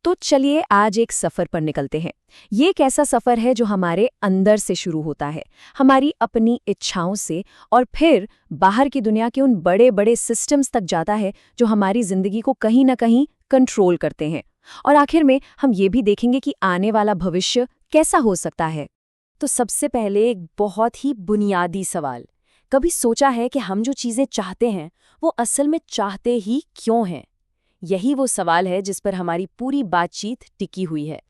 तो चलिए आज एक सफर पर निकलते हैं। ये एक ऐसा सफर है जो हमारे अंदर से शुरू होता है, हमारी अपनी इच्छाओं से, और फिर बाहर की दुनिया के उन बड़े बड़े सिस्टम्स तक जाता है जो हमारी जिंदगी को कहीं ना कहीं कंट्रोल करते हैं। और आखिर में हम ये भी देखेंगे कि आने वाला भविष्य कैसा हो सकता है। तो सबसे पहले एक बहुत ही बुनियादी सवाल, कभी सोचा है कि हम जो चीज़ें चाहते हैं वो असल में चाहते ही क्यों हैं? यही वो सवाल है जिस पर हमारी पूरी बातचीत टिकी हुई है।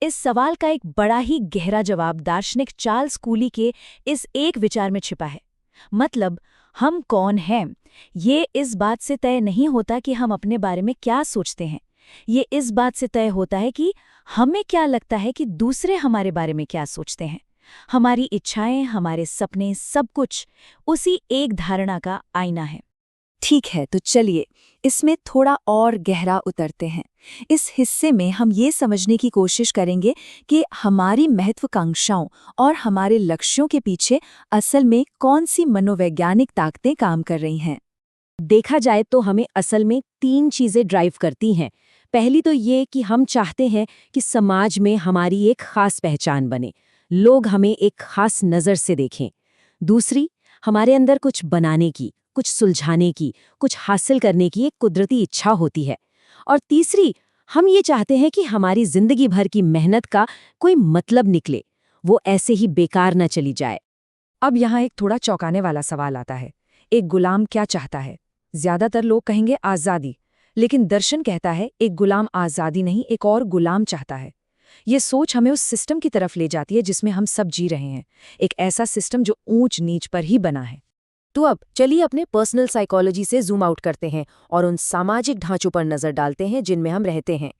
इस सवाल का एक बड़ा ही गहरा जवाब दार्शनिक चार्ल्स कूली के इस एक विचार में छिपा है। मतलब, हम कौन हैं, ये इस बात से तय नहीं होता कि हम अपने बारे में क्या सोचते हैं। ये इस बात से तय होता है कि हमें क्या लगता है कि दूसरे हमारे बारे में क्या सोचते हैं। हमारी इच्छाएं, हमारे सपने, सब कुछ उसी एक धारणा का आईना है। ठीक है, तो चलिए इसमें थोड़ा और गहरा उतरते हैं। इस हिस्से में हम ये समझने की कोशिश करेंगे कि हमारी महत्वाकांक्षाओं और हमारे लक्ष्यों के पीछे असल में कौन सी मनोवैज्ञानिक ताकतें काम कर रही हैं। देखा जाए तो हमें असल में 3 चीजें ड्राइव करती हैं। पहली तो ये कि हम चाहते हैं कि समाज में हमारी एक खास पहचान बने, लोग हमें एक खास नज़र से देखें। दूसरी, हमारे अंदर कुछ बनाने की, कुछ सुलझाने की, कुछ हासिल करने की एक कुदरती इच्छा होती है। और तीसरी, हम ये चाहते हैं कि हमारी जिंदगी भर की मेहनत का कोई मतलब निकले, वो ऐसे ही बेकार न चली जाए। अब यहाँ एक थोड़ा चौंकाने वाला सवाल आता है, एक गुलाम क्या चाहता है? ज्यादातर लोग कहेंगे आज़ादी, लेकिन दर्शन कहता है एक गुलाम आज़ादी नहीं, एक और गुलाम चाहता है। ये सोच हमें उस सिस्टम की तरफ ले जाती है जिसमें हम सब जी रहे हैं, एक ऐसा सिस्टम जो ऊंच नीच पर ही बना है। तो अब चलिए अपने पर्सनल साइकोलॉजी से जूम आउट करते हैं और उन सामाजिक ढांचों पर नजर डालते हैं जिनमें हम रहते हैं।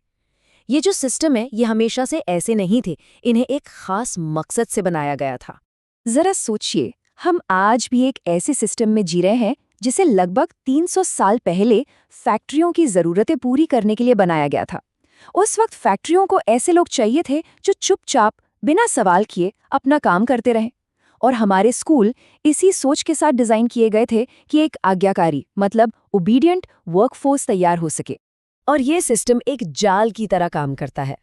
ये जो सिस्टम है, ये हमेशा से ऐसे नहीं थे, इन्हें एक खास मकसद से बनाया गया था। जरा सोचिए, हम आज भी एक ऐसे सिस्टम में जी रहे हैं जिसे लगभग 300 साल पहले फैक्ट्रियों की जरूरतें पूरी करने के लिए बनाया गया था। उस वक्त फैक्ट्रियों को ऐसे लोग चाहिए थे जो चुपचाप, बिना सवाल किए अपना काम करते रहें। और हमारे स्कूल इसी सोच के साथ डिजाइन किए गए थे कि एक आज्ञाकारी, मतलब ओबीडियंट वर्कफोर्स तैयार हो सके। और ये सिस्टम एक जाल की तरह काम करता है।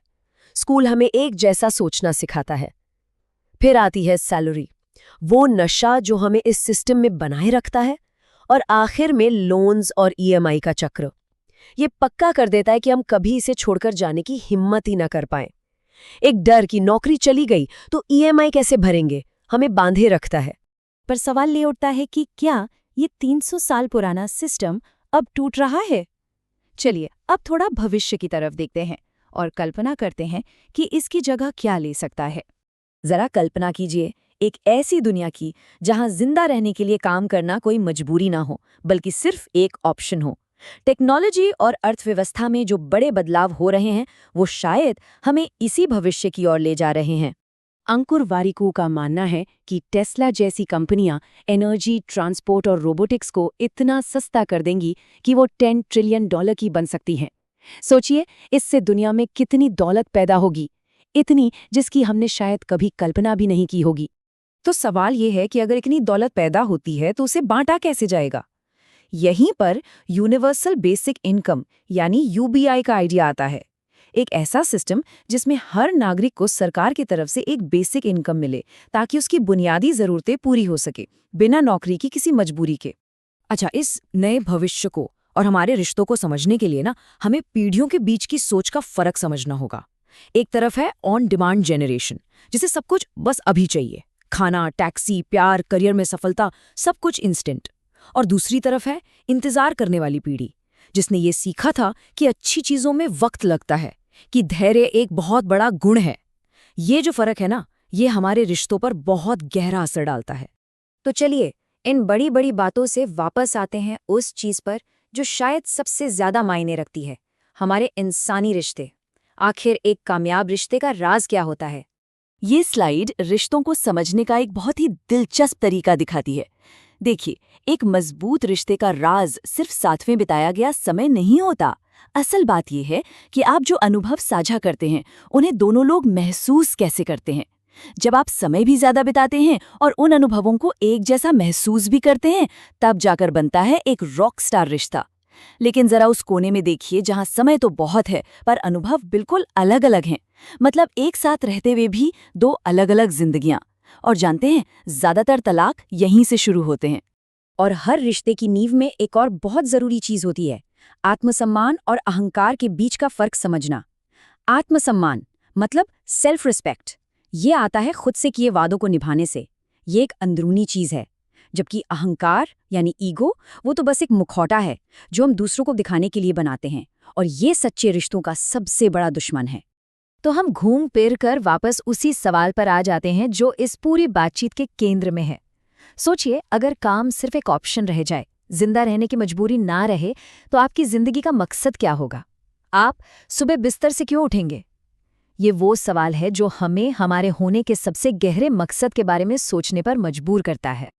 स्कूल हमें एक जैसा सोचना सिखाता है। फिर आती है सैलरी, वो नशा जो हमें इस सिस्टम में बनाए रखता है। और आखिर में लोन्स और ईएमआई का चक्र, ये पक्का कर देता है कि हम कभी इसे छोड़कर जाने की हिम्मत ही ना कर पाएं। एक डर कि नौकरी चली गई तो ईएमआई कैसे भरेंगे, हमें बांधे रखता है। पर सवाल ये उठता है कि क्या ये 300 साल पुराना सिस्टम अब टूट रहा है? चलिए अब थोड़ा भविष्य की तरफ देखते हैं और कल्पना करते हैं कि इसकी जगह क्या ले सकता है। जरा कल्पना कीजिए एक ऐसी दुनिया की जहां जिंदा रहने के लिए काम करना कोई मजबूरी ना हो, बल्कि सिर्फ एक ऑप्शन हो। टेक्नोलॉजी और अर्थव्यवस्था में जो बड़े बदलाव हो रहे हैं वो शायद हमें इसी भविष्य की ओर ले जा रहे हैं। अंकुर वारिकू का मानना है कि टेस्ला जैसी कंपनियां एनर्जी, ट्रांसपोर्ट और रोबोटिक्स को इतना सस्ता कर देंगी कि वो $10 ट्रिलियन की बन सकती हैं। सोचिए, इससे दुनिया में कितनी दौलत पैदा होगी, इतनी जिसकी हमने शायद कभी कल्पना भी नहीं की होगी। तो सवाल ये है कि अगर इतनी दौलत पैदा होती है तो उसे बांटा कैसे जाएगा? यहीं पर यूनिवर्सल बेसिक इनकम यानी यूबीआई का आइडिया आता है। एक ऐसा सिस्टम जिसमें हर नागरिक को सरकार की तरफ से एक बेसिक इनकम मिले ताकि उसकी बुनियादी जरूरतें पूरी हो सके, बिना नौकरी की किसी मजबूरी के। अच्छा, इस नए भविष्य को और हमारे रिश्तों को समझने के लिए ना, हमें पीढ़ियों के बीच की सोच का फर्क समझना होगा। एक तरफ है ऑन डिमांड जनरेशन, जिसे सब कुछ बस अभी चाहिए, खाना, टैक्सी, प्यार, करियर में सफलता, सब कुछ इंस्टेंट। और दूसरी तरफ है इंतजार करने वाली पीढ़ी, जिसने ये सीखा था कि अच्छी चीजों में वक्त लगता है, कि धैर्य एक बहुत बड़ा गुण है। ये जो फर्क है ना, ये हमारे रिश्तों पर बहुत गहरा असर डालता है। तो चलिए इन बड़ी बड़ी बातों से वापस आते हैं उस चीज पर जो शायद सबसे ज्यादा मायने रखती है, हमारे इंसानी रिश्ते। आखिर एक कामयाब रिश्ते का राज क्या होता है? ये स्लाइड रिश्तों को समझने का एक बहुत ही दिलचस्प तरीका दिखाती है। देखिए, एक मजबूत रिश्ते का राज सिर्फ साथ में बिताया गया समय नहीं होता। असल बात यह है कि आप जो अनुभव साझा करते हैं, उन्हें दोनों लोग महसूस कैसे करते हैं। जब आप समय भी ज्यादा बिताते हैं और उन अनुभवों को एक जैसा महसूस भी करते हैं, तब जाकर बनता है एक रॉक स्टार रिश्ता। लेकिन जरा उस कोने में देखिए जहां समय तो बहुत है पर अनुभव बिल्कुल अलग अलग हैं। मतलब एक साथ रहते हुए भी दो अलग अलग जिंदगियां। और जानते हैं, ज्यादातर तलाक यहीं से शुरू होते हैं। और हर रिश्ते की नींव में एक और बहुत जरूरी चीज होती है, आत्मसम्मान और अहंकार के बीच का फर्क समझना। आत्मसम्मान मतलब सेल्फ रिस्पेक्ट, ये आता है खुद से किए वादों को निभाने से। ये एक अंदरूनी चीज है। जबकि अहंकार यानी ईगो, वो तो बस एक मुखौटा है जो हम दूसरों को दिखाने के लिए बनाते हैं, और ये सच्चे रिश्तों का सबसे बड़ा दुश्मन है। तो हम घूम फिर कर वापस उसी सवाल पर आ जाते हैं जो इस पूरी बातचीत के केंद्र में है। सोचिए, अगर काम सिर्फ एक ऑप्शन रह जाए, जिंदा रहने की मजबूरी ना रहे, तो आपकी जिंदगी का मकसद क्या होगा? आप सुबह बिस्तर से क्यों उठेंगे? ये वो सवाल है जो हमें हमारे होने के सबसे गहरे मकसद के बारे में सोचने पर मजबूर करता है।